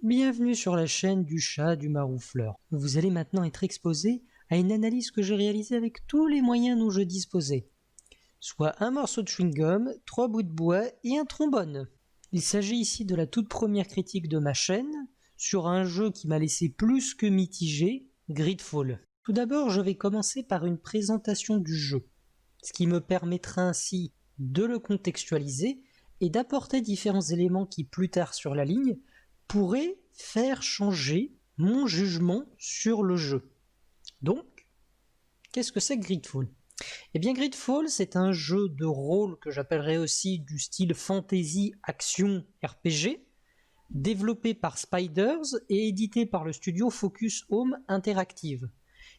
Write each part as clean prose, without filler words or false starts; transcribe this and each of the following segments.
Bienvenue sur la chaîne du chat du maroufleur. Vous allez maintenant être exposé à une analyse que j'ai réalisée avec tous les moyens dont je disposais. Soit un morceau de chewing-gum, 3 bouts de bois et un trombone. Il s'agit ici de la toute première critique de ma chaîne, sur un jeu qui m'a laissé plus que mitigé, Gridfall. Tout d'abord, je vais commencer par une présentation du jeu, ce qui me permettra ainsi de le contextualiser et d'apporter différents éléments qui, plus tard sur la ligne, pourraient faire changer mon jugement sur le jeu. Donc, qu'est-ce que c'est que Gridfall ? Eh bien, Gridfall, c'est un jeu de rôle que j'appellerais aussi du style fantasy action RPG, développé par Spiders et édité par le studio Focus Home Interactive,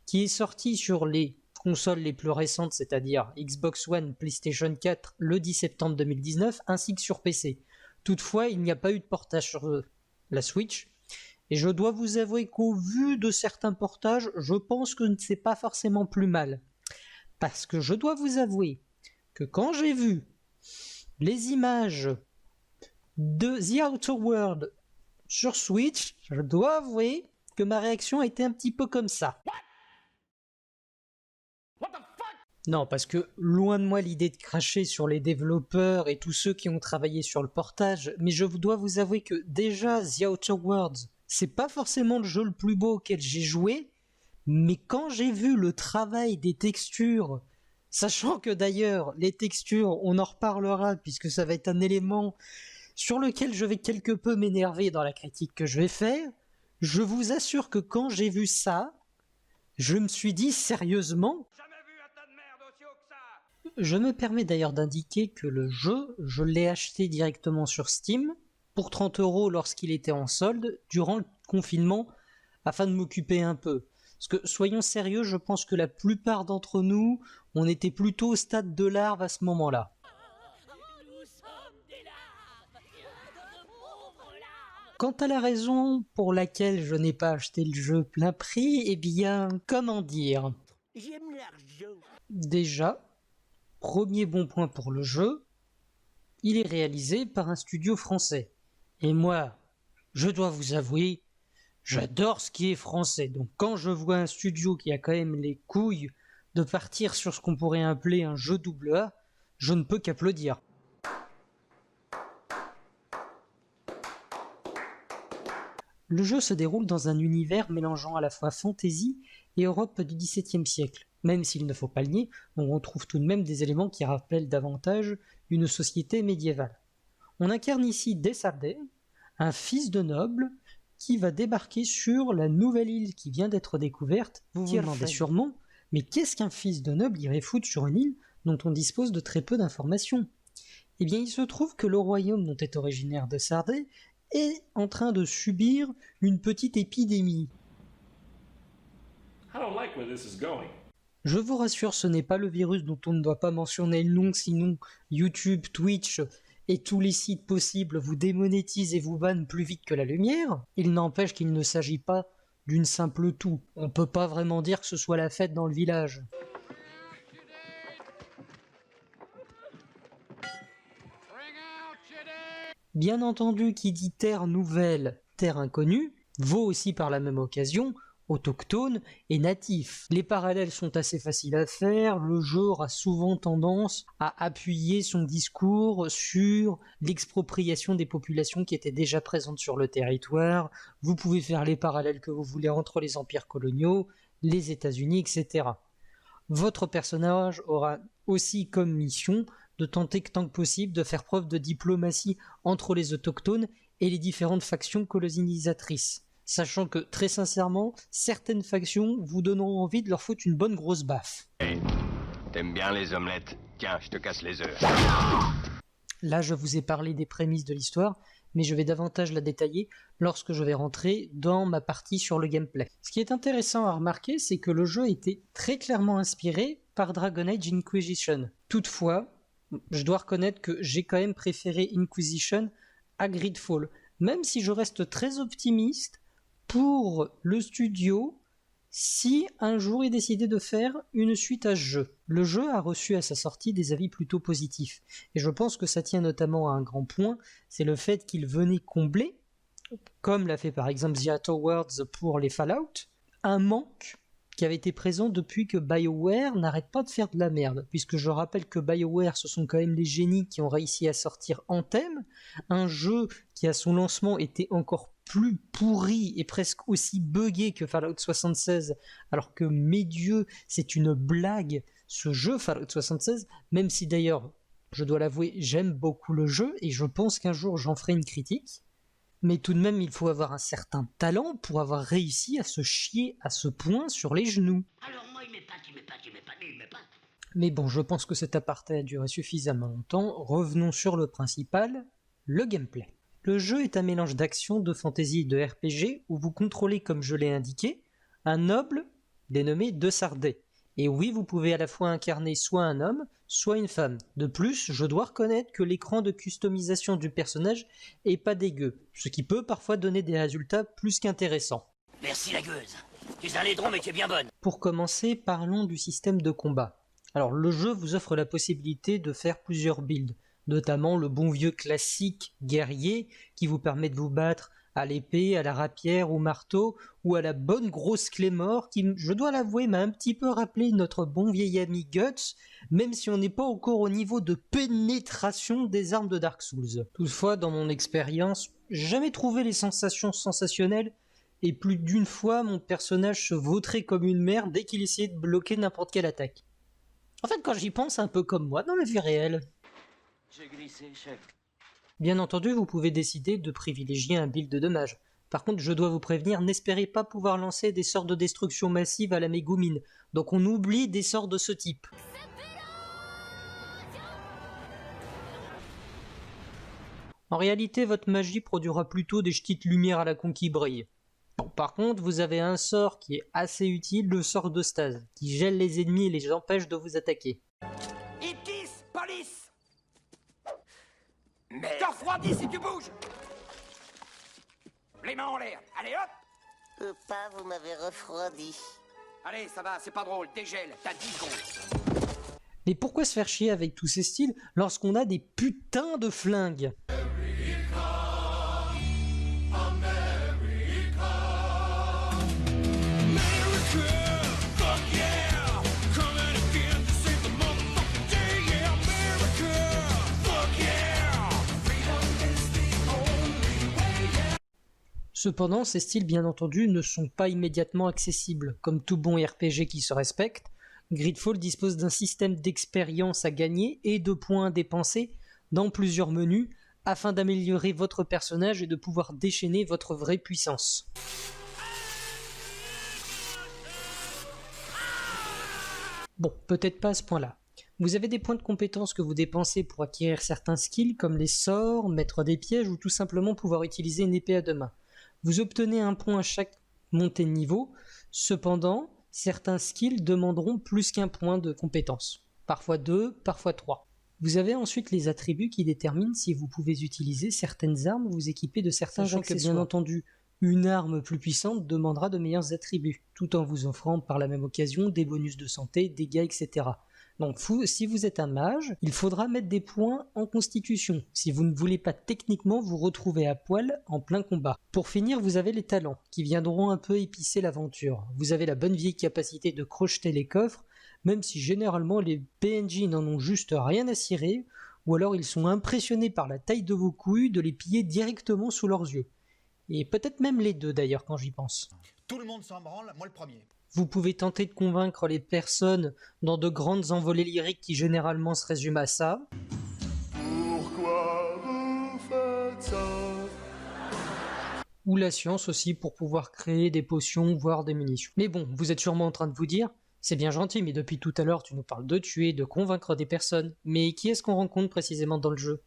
qui est sorti sur les consoles les plus récentes, c'est-à-dire Xbox One, PlayStation 4 le 10 septembre 2019, ainsi que sur PC. Toutefois, il n'y a pas eu de portage sur la Switch, et je dois vous avouer qu'au vu de certains portages, je pense que c'est pas forcément plus mal. Parce que je dois vous avouer que quand j'ai vu les images de The Outer World sur Switch, je dois avouer que ma réaction a été un petit peu comme ça. Non, parce que loin de moi l'idée de cracher sur les développeurs et tous ceux qui ont travaillé sur le portage, mais je dois vous avouer que déjà The Outer Worlds, c'est pas forcément le jeu le plus beau auquel j'ai joué, mais quand j'ai vu le travail des textures, sachant que d'ailleurs les textures, on en reparlera puisque ça va être un élément sur lequel je vais quelque peu m'énerver dans la critique que je vais faire, je vous assure que quand j'ai vu ça, je me suis dit sérieusement. Je me permets d'ailleurs d'indiquer que le jeu, je l'ai acheté directement sur Steam pour 30 € lorsqu'il était en solde durant le confinement afin de m'occuper un peu. Parce que soyons sérieux, je pense que la plupart d'entre nous, on était plutôt au stade de larve à ce moment-là. Quant à la raison pour laquelle je n'ai pas acheté le jeu plein prix, eh bien, comment dire ? J'aime l'argent. Déjà, premier bon point pour le jeu, il est réalisé par un studio français. Et moi, je dois vous avouer, j'adore ce qui est français. Donc quand je vois un studio qui a quand même les couilles de partir sur ce qu'on pourrait appeler un jeu AA, je ne peux qu'applaudir. Le jeu se déroule dans un univers mélangeant à la fois fantasy et Europe du XVIIe siècle. Même s'il ne faut pas le nier, on retrouve tout de même des éléments qui rappellent davantage une société médiévale. On incarne ici Desardais, un fils de noble qui va débarquer sur la nouvelle île qui vient d'être découverte. Vous vous demandez sûrement, mais qu'est-ce qu'un fils de noble irait foutre sur une île dont on dispose de très peu d'informations ? Eh bien, il se trouve que le royaume dont est originaire Desardais est en train de subir une petite épidémie. Je vous rassure, ce n'est pas le virus dont on ne doit pas mentionner le nom, sinon YouTube, Twitch et tous les sites possibles vous démonétisent et vous bannent plus vite que la lumière. Il n'empêche qu'il ne s'agit pas d'une simple toux. On peut pas vraiment dire que ce soit la fête dans le village. Bien entendu, qui dit terre nouvelle, terre inconnue, vaut aussi par la même occasion autochtone et natif. Les parallèles sont assez faciles à faire, le jeu aura souvent tendance à appuyer son discours sur l'expropriation des populations qui étaient déjà présentes sur le territoire. Vous pouvez faire les parallèles que vous voulez entre les empires coloniaux, les États-Unis, etc. Votre personnage aura aussi comme mission de tenter tant que possible de faire preuve de diplomatie entre les autochtones et les différentes factions colonisatrices. Sachant que, très sincèrement, certaines factions vous donneront envie de leur foutre une bonne grosse baffe. Hey, t'aimes bien les omelettes ? Tiens, je te casse les œufs. Là, je vous ai parlé des prémices de l'histoire, mais je vais davantage la détailler lorsque je vais rentrer dans ma partie sur le gameplay. Ce qui est intéressant à remarquer, c'est que le jeu était très clairement inspiré par Dragon Age Inquisition. Toutefois, je dois reconnaître que j'ai quand même préféré Inquisition à Gridfall, même si je reste très optimiste pour le studio si un jour il décidait de faire une suite à ce jeu. Le jeu a reçu à sa sortie des avis plutôt positifs, et je pense que ça tient notamment à un grand point, c'est le fait qu'il venait combler comme l'a fait par exemple The Outer Worlds pour les Fallout, un manque qui avait été présent depuis que BioWare n'arrête pas de faire de la merde, puisque je rappelle que BioWare, ce sont quand même les génies qui ont réussi à sortir Anthem, un jeu qui à son lancement était encore plus pourri et presque aussi buggé que Fallout 76, alors que mes dieux, c'est une blague ce jeu Fallout 76, même si d'ailleurs, je dois l'avouer, j'aime beaucoup le jeu et je pense qu'un jour j'en ferai une critique. Mais tout de même, il faut avoir un certain talent pour avoir réussi à se chier à ce point sur les genoux. Alors moi, il m'épate. Mais bon, je pense que cet aparté a duré suffisamment longtemps. Revenons sur le principal, le gameplay. Le jeu est un mélange d'action, de fantasy et de RPG où vous contrôlez, comme je l'ai indiqué, un noble dénommé De Sardet. Et oui, vous pouvez à la fois incarner soit un homme, soit une femme. De plus, je dois reconnaître que l'écran de customisation du personnage est pas dégueu, ce qui peut parfois donner des résultats plus qu'intéressants. Merci la gueuse. Tu es un laidron mais tu es bien bonne. Pour commencer, parlons du système de combat. Alors, le jeu vous offre la possibilité de faire plusieurs builds, notamment le bon vieux classique guerrier qui vous permet de vous battre à l'épée, à la rapière, au marteau, ou à la bonne grosse Claymore qui, je dois l'avouer, m'a un petit peu rappelé notre bon vieil ami Guts, même si on n'est pas encore au niveau de pénétration des armes de Dark Souls. Toutefois, dans mon expérience, j'ai jamais trouvé les sensations sensationnelles, et plus d'une fois, mon personnage se vautrait comme une merde dès qu'il essayait de bloquer n'importe quelle attaque. En fait, quand j'y pense, c'est un peu comme moi dans la vie réelle. J'ai glissé, chef. Bien entendu, vous pouvez décider de privilégier un build de mage. Par contre, je dois vous prévenir, n'espérez pas pouvoir lancer des sorts de destruction massive à la Megumine. Donc on oublie des sorts de ce type. En réalité, votre magie produira plutôt des ch'tis de lumière à la con qui brillent. Bon, par contre, vous avez un sort qui est assez utile, le sort de stase, qui gèle les ennemis et les empêche de vous attaquer. Ipkiss, police. Mais... Je te refroidis si tu bouges. Les mains en l'air. Allez, hop. Pas, vous m'avez refroidi. Allez, ça va, c'est pas drôle. Dégèle, t'as 10 secondes. Mais pourquoi se faire chier avec tous ces styles lorsqu'on a des putains de flingues ? Cependant, ces styles, bien entendu, ne sont pas immédiatement accessibles. Comme tout bon RPG qui se respecte, Gridfall dispose d'un système d'expérience à gagner et de points à dépenser dans plusieurs menus afin d'améliorer votre personnage et de pouvoir déchaîner votre vraie puissance. Bon, peut-être pas à ce point-là. Vous avez des points de compétence que vous dépensez pour acquérir certains skills comme les sorts, mettre des pièges ou tout simplement pouvoir utiliser une épée à deux mains. Vous obtenez un point à chaque montée de niveau, cependant, certains skills demanderont plus qu'un point de compétence, parfois 2, parfois 3. Vous avez ensuite les attributs qui déterminent si vous pouvez utiliser certaines armes ou vous équiper de certains accessoires. Bien entendu, une arme plus puissante demandera de meilleurs attributs, tout en vous offrant par la même occasion des bonus de santé, dégâts, etc. Donc si vous êtes un mage, il faudra mettre des points en constitution, si vous ne voulez pas techniquement vous retrouver à poil en plein combat. Pour finir, vous avez les talents, qui viendront un peu épicer l'aventure. Vous avez la bonne vieille capacité de crocheter les coffres, même si généralement les PNJ n'en ont juste rien à cirer, ou alors ils sont impressionnés par la taille de vos couilles de les piller directement sous leurs yeux. Et peut-être même les deux d'ailleurs quand j'y pense. Tout le monde s'en branle, moi le premier. Vous pouvez tenter de convaincre les personnes dans de grandes envolées lyriques qui généralement se résument à ça. Pourquoi vous faites ça? Ou la science aussi pour pouvoir créer des potions, voire des munitions. Mais bon, vous êtes sûrement en train de vous dire, c'est bien gentil, mais depuis tout à l'heure tu nous parles de tuer, de convaincre des personnes. Mais qui est-ce qu'on rencontre précisément dans le jeu ?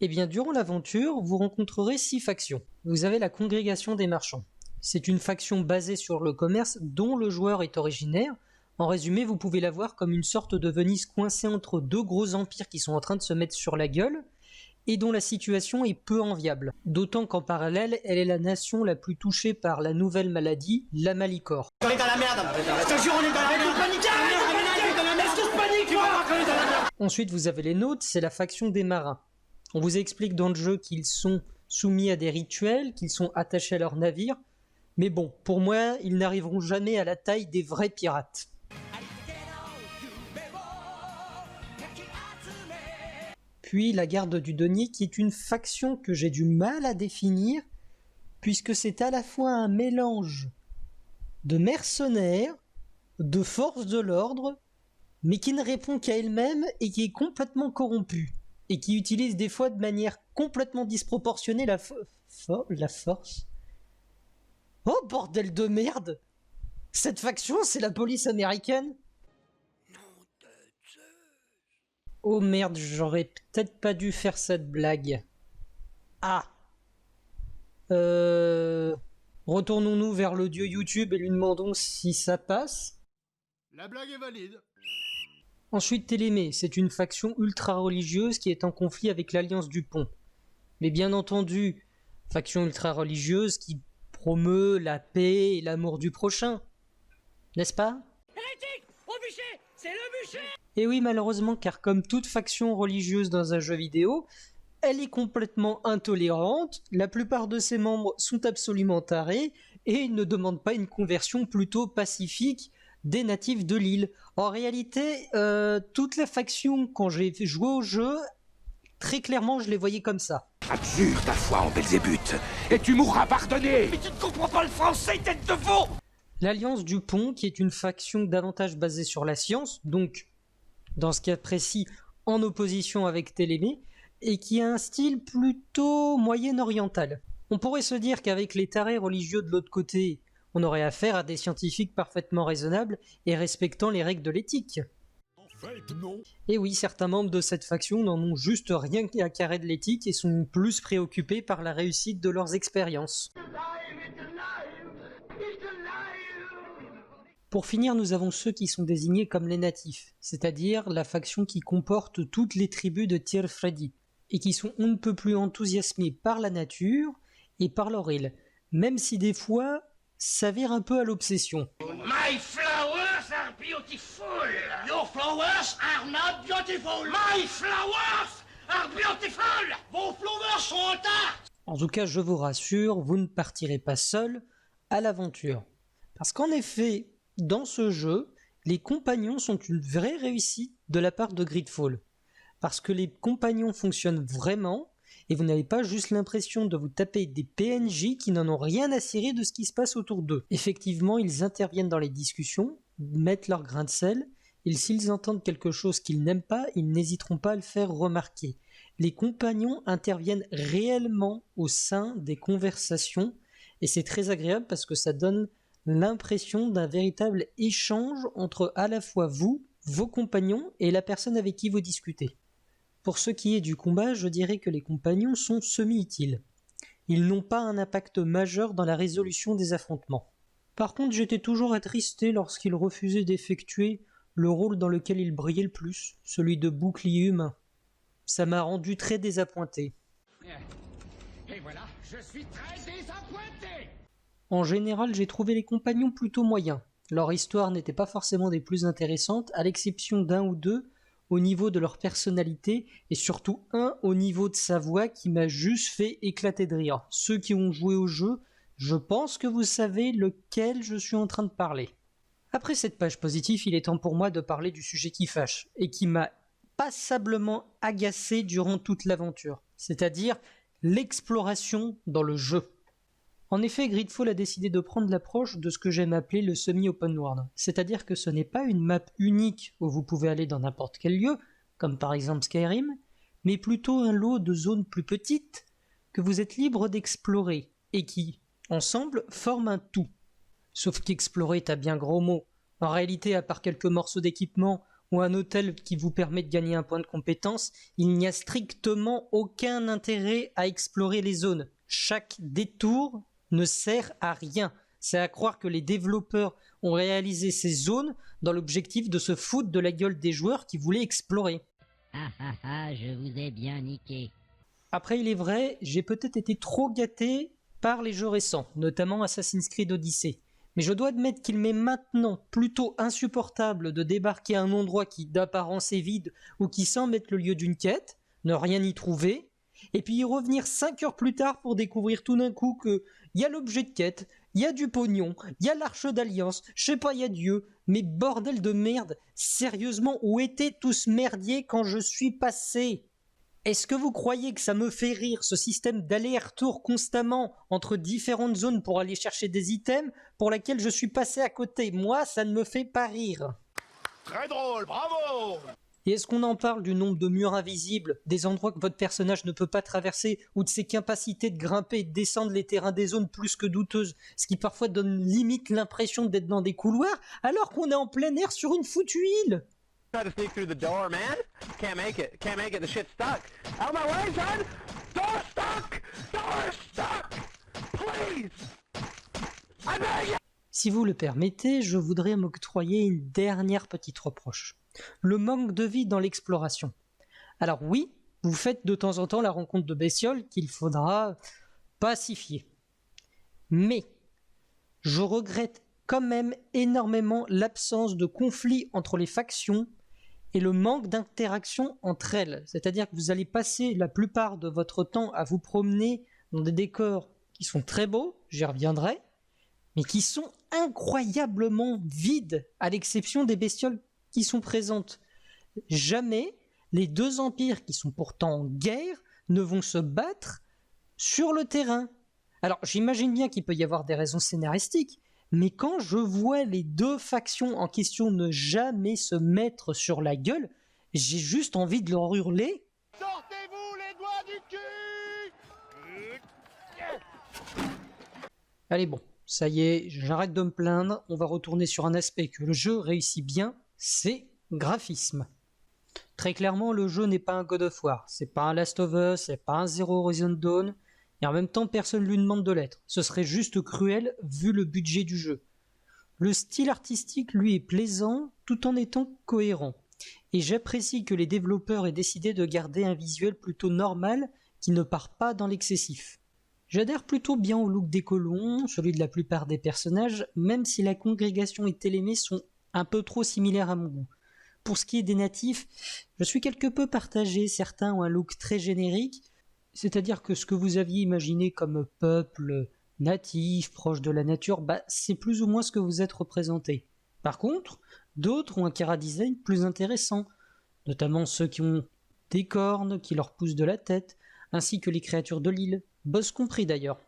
Eh bien, durant l'aventure, vous rencontrerez 6 factions. Vous avez la Congrégation des Marchands. C'est une faction basée sur le commerce dont le joueur est originaire. En résumé, vous pouvez la voir comme une sorte de Venise coincée entre deux gros empires qui sont en train de se mettre sur la gueule et dont la situation est peu enviable. D'autant qu'en parallèle, elle est la nation la plus touchée par la nouvelle maladie, la malicore. On est dans la merde. Je te jure, on est dans la merde. Est-ce que je panique, moi? Ensuite, vous avez les nôtres, c'est la faction des marins. On vous explique dans le jeu qu'ils sont soumis à des rituels, qu'ils sont attachés à leur navire. Mais bon, pour moi, ils n'arriveront jamais à la taille des vrais pirates. Puis la garde du denier, qui est une faction que j'ai du mal à définir, puisque c'est à la fois un mélange de mercenaires, de forces de l'ordre, mais qui ne répond qu'à elle-même et qui est complètement corrompue, et qui utilise des fois de manière complètement disproportionnée la force. Oh bordel de merde! Cette faction, c'est la police américaine? Oh merde, j'aurais peut-être pas dû faire cette blague. Ah! Retournons-nous vers le dieu YouTube et lui demandons si ça passe. La blague est valide. Ensuite, Télémée, c'est une faction ultra-religieuse qui est en conflit avec l'Alliance du Pont. Mais bien entendu, faction ultra-religieuse qui promeut la paix et l'amour du prochain. N'est-ce pas? Hérétique! Au bûcher! C'est le bûcher! Et oui, malheureusement, car comme toute faction religieuse dans un jeu vidéo, elle est complètement intolérante, la plupart de ses membres sont absolument tarés et ne demandent pas une conversion plutôt pacifique des natifs de l'île. En réalité, toute la faction, quand j'ai joué au jeu, très clairement, je les voyais comme ça. Abjure ta foi en Belzébuth, et tu mourras pardonné. Mais tu ne comprends pas le français, tête de veau! L'Alliance du Pont, qui est une faction davantage basée sur la science, donc, dans ce cas précis, en opposition avec Télémée, et qui a un style plutôt moyen-oriental. On pourrait se dire qu'avec les tarés religieux de l'autre côté, on aurait affaire à des scientifiques parfaitement raisonnables et respectant les règles de l'éthique. En fait, non. Et oui, certains membres de cette faction n'en ont juste rien à carrer de l'éthique et sont plus préoccupés par la réussite de leurs expériences. Pour finir, nous avons ceux qui sont désignés comme les natifs, c'est-à-dire la faction qui comporte toutes les tribus de Tyr Freddy, et qui sont on ne peut plus enthousiasmés par la nature et par leur île, même si des fois, ça vire un peu à l'obsession. My flowers are beautiful! Your flowers are not beautiful! My flowers are beautiful! Vos flowers sont intacts! En tout cas, je vous rassure, vous ne partirez pas seul à l'aventure. Parce qu'en effet, dans ce jeu, les compagnons sont une vraie réussite de la part de Gridfall. Parce que les compagnons fonctionnent vraiment, et vous n'avez pas juste l'impression de vous taper des PNJ qui n'en ont rien à cirer de ce qui se passe autour d'eux. Effectivement, ils interviennent dans les discussions, mettent leur grain de sel, et s'ils entendent quelque chose qu'ils n'aiment pas, ils n'hésiteront pas à le faire remarquer. Les compagnons interviennent réellement au sein des conversations, et c'est très agréable parce que ça donne l'impression d'un véritable échange entre à la fois vous, vos compagnons, et la personne avec qui vous discutez. Pour ce qui est du combat, je dirais que les compagnons sont semi-utiles. Ils n'ont pas un impact majeur dans la résolution des affrontements. Par contre, j'étais toujours attristé lorsqu'ils refusaient d'effectuer le rôle dans lequel ils brillaient le plus, celui de bouclier humain. Ça m'a rendu très désappointé. Et voilà, je suis très désappointé. En général, j'ai trouvé les compagnons plutôt moyens. Leur histoire n'était pas forcément des plus intéressantes, à l'exception d'un ou deux au niveau de leur personnalité, et surtout un au niveau de sa voix qui m'a juste fait éclater de rire. Ceux qui ont joué au jeu, je pense que vous savez lequel je suis en train de parler. Après cette page positive, il est temps pour moi de parler du sujet qui fâche, et qui m'a passablement agacé durant toute l'aventure, c'est-à-dire l'exploration dans le jeu. En effet, Gridfall a décidé de prendre l'approche de ce que j'aime appeler le semi-open world, c'est-à-dire que ce n'est pas une map unique où vous pouvez aller dans n'importe quel lieu, comme par exemple Skyrim, mais plutôt un lot de zones plus petites que vous êtes libre d'explorer et qui, ensemble, forment un tout. Sauf qu'explorer est un bien gros mot. En réalité, à part quelques morceaux d'équipement ou un hôtel qui vous permet de gagner un point de compétence, il n'y a strictement aucun intérêt à explorer les zones. Chaque détour ne sert à rien. C'est à croire que les développeurs ont réalisé ces zones dans l'objectif de se foutre de la gueule des joueurs qui voulaient explorer. Ah ah ah, je vous ai bien niqué. Après, il est vrai, j'ai peut-être été trop gâté par les jeux récents, notamment Assassin's Creed Odyssey. Mais je dois admettre qu'il m'est maintenant plutôt insupportable de débarquer à un endroit qui d'apparence est vide ou qui semble être le lieu d'une quête, ne rien y trouver, et puis y revenir 5 heures plus tard pour découvrir tout d'un coup que y a l'objet de quête, il y a du pognon, il y a l'arche d'alliance, je sais pas, il y a Dieu, mais bordel de merde, sérieusement, où était tout ce merdier quand je suis passé? Est-ce que vous croyez que ça me fait rire, ce système d'aller-retour constamment entre différentes zones pour aller chercher des items pour laquelle je suis passé à côté? Moi, ça ne me fait pas rire. Très drôle, bravo! Et est-ce qu'on en parle du nombre de murs invisibles, des endroits que votre personnage ne peut pas traverser, ou de ses capacités de grimper et de descendre les terrains des zones plus que douteuses, ce qui parfois donne limite l'impression d'être dans des couloirs, alors qu'on est en plein air sur une foutue île? Try to sneak through the door, man. Can't make it. Can't make it. The shit's stuck. Out of my way, son! Door stuck! Door stuck! Please! I beg you! Si vous le permettez, je voudrais m'octroyer une dernière petite reproche. Le manque de vie dans l'exploration. Alors oui, vous faites de temps en temps la rencontre de bestioles qu'il faudra pacifier. Mais je regrette quand même énormément l'absence de conflit entre les factions et le manque d'interaction entre elles. C'est-à-dire que vous allez passer la plupart de votre temps à vous promener dans des décors qui sont très beaux, j'y reviendrai, mais qui sont incroyablement vides, à l'exception des bestioles qui sont présentes. Jamais les deux empires qui sont pourtant en guerre ne vont se battre sur le terrain. Alors j'imagine bien qu'il peut y avoir des raisons scénaristiques, mais quand je vois les deux factions en question ne jamais se mettre sur la gueule, j'ai juste envie de leur hurler. Sortez-vous les doigts du cul! Allez bon, ça y est, j'arrête de me plaindre, on va retourner sur un aspect que le jeu réussit bien, c'est graphisme. Très clairement, le jeu n'est pas un God of War, c'est pas un Last of Us, c'est pas un Zero Horizon Dawn, et en même temps personne lui demande de l'être. Ce serait juste cruel vu le budget du jeu. Le style artistique, lui, est plaisant tout en étant cohérent. Et j'apprécie que les développeurs aient décidé de garder un visuel plutôt normal qui ne part pas dans l'excessif. J'adhère plutôt bien au look des colons, celui de la plupart des personnages, même si la congrégation et Télémée sont un peu trop similaires à mon goût. Pour ce qui est des natifs, je suis quelque peu partagé, certains ont un look très générique, c'est-à-dire que ce que vous aviez imaginé comme peuple natif, proche de la nature, c'est plus ou moins ce que vous êtes représenté. Par contre, d'autres ont un chara-design plus intéressant, notamment ceux qui ont des cornes qui leur poussent de la tête, ainsi que les créatures de l'île, boss compris d'ailleurs.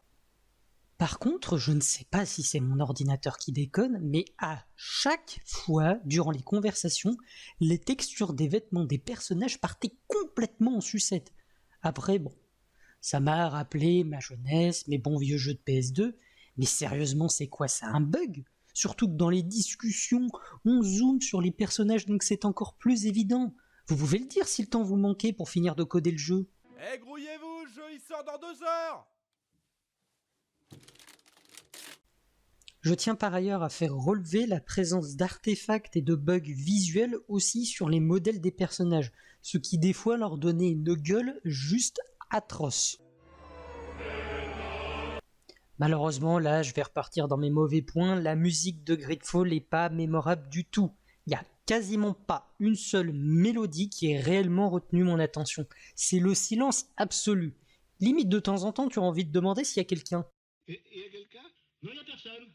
Par contre, je ne sais pas si c'est mon ordinateur qui déconne, mais à chaque fois, durant les conversations, les textures des vêtements des personnages partaient complètement en sucette. Après, bon, ça m'a rappelé ma jeunesse, mes bons vieux jeux de PS2, mais sérieusement, c'est quoi ça, un bug? Surtout que dans les discussions, on zoome sur les personnages, donc c'est encore plus évident. Vous pouvez le dire si le temps vous manquait pour finir de coder le jeu. Eh, grouillez-vous, le jeu il sort dans 2 heures! Je tiens par ailleurs à faire relever la présence d'artefacts et de bugs visuels aussi sur les modèles des personnages, ce qui des fois leur donnait une gueule juste atroce. Malheureusement, là, je vais repartir dans mes mauvais points, la musique de Gridfall n'est pas mémorable du tout. Il n'y a quasiment pas une seule mélodie qui ait réellement retenu mon attention. C'est le silence absolu. Limite, de temps en temps, tu as envie de demander s'il y a quelqu'un. Il y a quelqu'un? Non, il n'y a personne.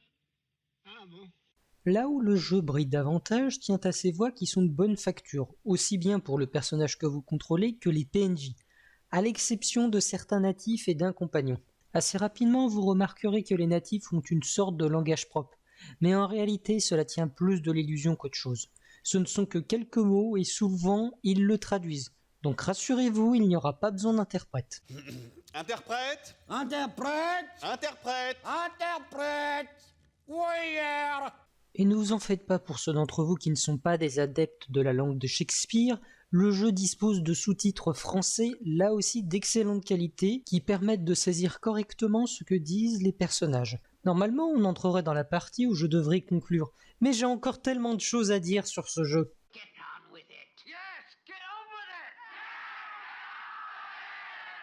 Ah bon? Là où le jeu brille davantage tient à ses voix qui sont de bonne facture, aussi bien pour le personnage que vous contrôlez que les PNJ, à l'exception de certains natifs et d'un compagnon. Assez rapidement, vous remarquerez que les natifs ont une sorte de langage propre, mais en réalité cela tient plus de l'illusion qu'autre chose. Ce ne sont que quelques mots et souvent ils le traduisent. Donc rassurez-vous, il n'y aura pas besoin d'interprète. Interprète! Interprète! Interprète! Interprète! Warrior! Et ne vous en faites pas pour ceux d'entre vous qui ne sont pas des adeptes de la langue de Shakespeare, le jeu dispose de sous-titres français, là aussi d'excellente qualité, qui permettent de saisir correctement ce que disent les personnages. Normalement, on entrerait dans la partie où je devrais conclure, mais j'ai encore tellement de choses à dire sur ce jeu.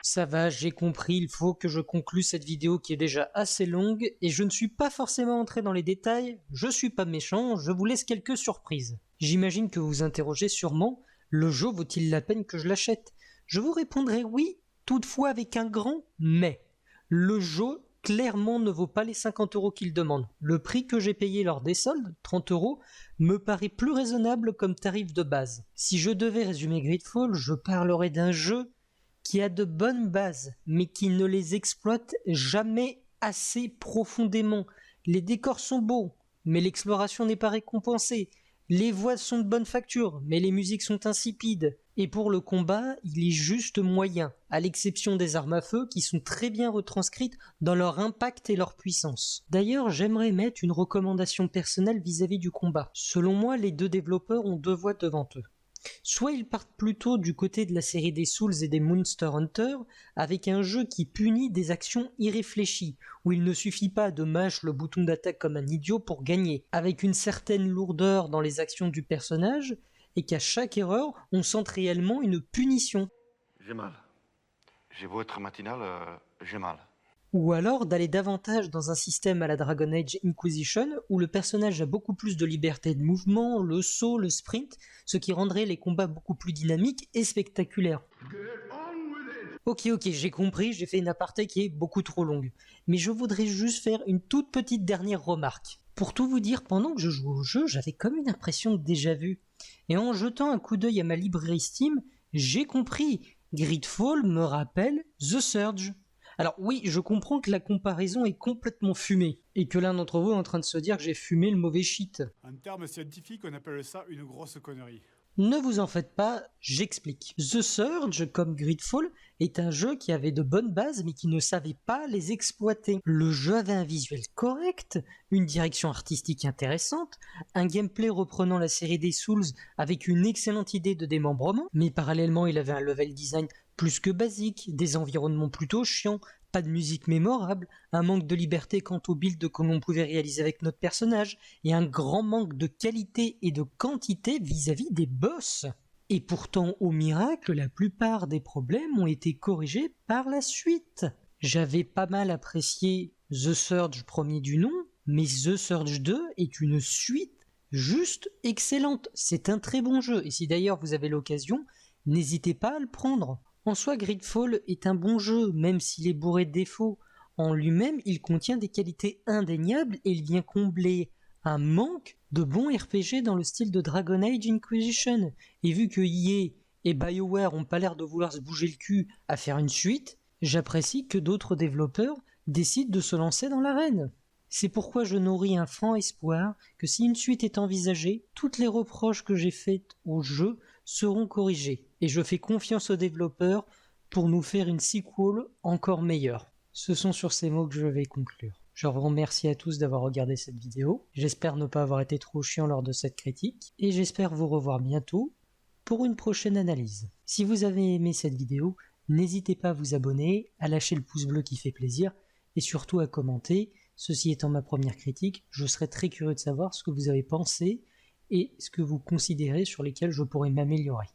Ça va, j'ai compris, il faut que je conclue cette vidéo qui est déjà assez longue, et je ne suis pas forcément entré dans les détails, je suis pas méchant, je vous laisse quelques surprises. J'imagine que vous vous interrogez sûrement, le jeu vaut-il la peine que je l'achète? Je vous répondrai oui, Toutefois avec un grand mais. Le jeu clairement ne vaut pas les 50 € qu'il demande. Le prix que j'ai payé lors des soldes, 30 €, me paraît plus raisonnable comme tarif de base. Si je devais résumer Gridfall, je parlerais d'un jeu qui a de bonnes bases, mais qui ne les exploite jamais assez profondément. Les décors sont beaux, mais l'exploration n'est pas récompensée. Les voix sont de bonne facture, mais les musiques sont insipides. Et pour le combat, il est juste moyen, à l'exception des armes à feu qui sont très bien retranscrites dans leur impact et leur puissance. D'ailleurs, j'aimerais mettre une recommandation personnelle vis-à-vis du combat. Selon moi, les deux développeurs ont deux voies devant eux. Soit ils partent plutôt du côté de la série des Souls et des Monster Hunter, avec un jeu qui punit des actions irréfléchies, où il ne suffit pas de mâcher le bouton d'attaque comme un idiot pour gagner, avec une certaine lourdeur dans les actions du personnage, et qu'à chaque erreur, on sente réellement une punition. J'ai mal. J'ai beau être matinal, j'ai mal. Ou alors d'aller davantage dans un système à la Dragon Age Inquisition où le personnage a beaucoup plus de liberté de mouvement, le saut, le sprint, ce qui rendrait les combats beaucoup plus dynamiques et spectaculaires. Ok, j'ai compris, j'ai fait une aparté qui est beaucoup trop longue. Mais je voudrais juste faire une toute petite dernière remarque. Pour tout vous dire, pendant que je jouais au jeu, j'avais comme une impression de déjà-vu. Et en jetant un coup d'œil à ma librairie Steam, j'ai compris. Gridfall me rappelle The Surge. Alors oui, je comprends que la comparaison est complètement fumée, et que l'un d'entre vous est en train de se dire que j'ai fumé le mauvais shit. En termes scientifiques, on appelle ça une grosse connerie. Ne vous en faites pas, j'explique. The Surge, comme Gridfall, est un jeu qui avait de bonnes bases mais qui ne savait pas les exploiter. Le jeu avait un visuel correct, une direction artistique intéressante, un gameplay reprenant la série des Souls avec une excellente idée de démembrement, mais parallèlement il avait un level design plus que basique, des environnements plutôt chiants, pas de musique mémorable, un manque de liberté quant au build que l'on pouvait réaliser avec notre personnage, et un grand manque de qualité et de quantité vis-à-vis des boss. Et pourtant, au miracle, la plupart des problèmes ont été corrigés par la suite. J'avais pas mal apprécié The Surge premier du nom, mais The Surge 2 est une suite juste excellente. C'est un très bon jeu, et si d'ailleurs vous avez l'occasion, n'hésitez pas à le prendre. En soi, Gridfall est un bon jeu, même s'il est bourré de défauts. En lui-même, il contient des qualités indéniables et il vient combler un manque de bons RPG dans le style de Dragon Age Inquisition. Et vu que EA et BioWare ont pas l'air de vouloir se bouger le cul à faire une suite, j'apprécie que d'autres développeurs décident de se lancer dans l'arène. C'est pourquoi je nourris un franc espoir que si une suite est envisagée, toutes les reproches que j'ai faites au jeu seront corrigés. Et je fais confiance aux développeurs pour nous faire une sequel encore meilleure. Ce sont sur ces mots que je vais conclure. Je vous remercie à tous d'avoir regardé cette vidéo. J'espère ne pas avoir été trop chiant lors de cette critique. Et j'espère vous revoir bientôt pour une prochaine analyse. Si vous avez aimé cette vidéo, n'hésitez pas à vous abonner, à lâcher le pouce bleu qui fait plaisir, et surtout à commenter. Ceci étant ma première critique, je serais très curieux de savoir ce que vous avez pensé et ce que vous considérez sur lesquels je pourrais m'améliorer.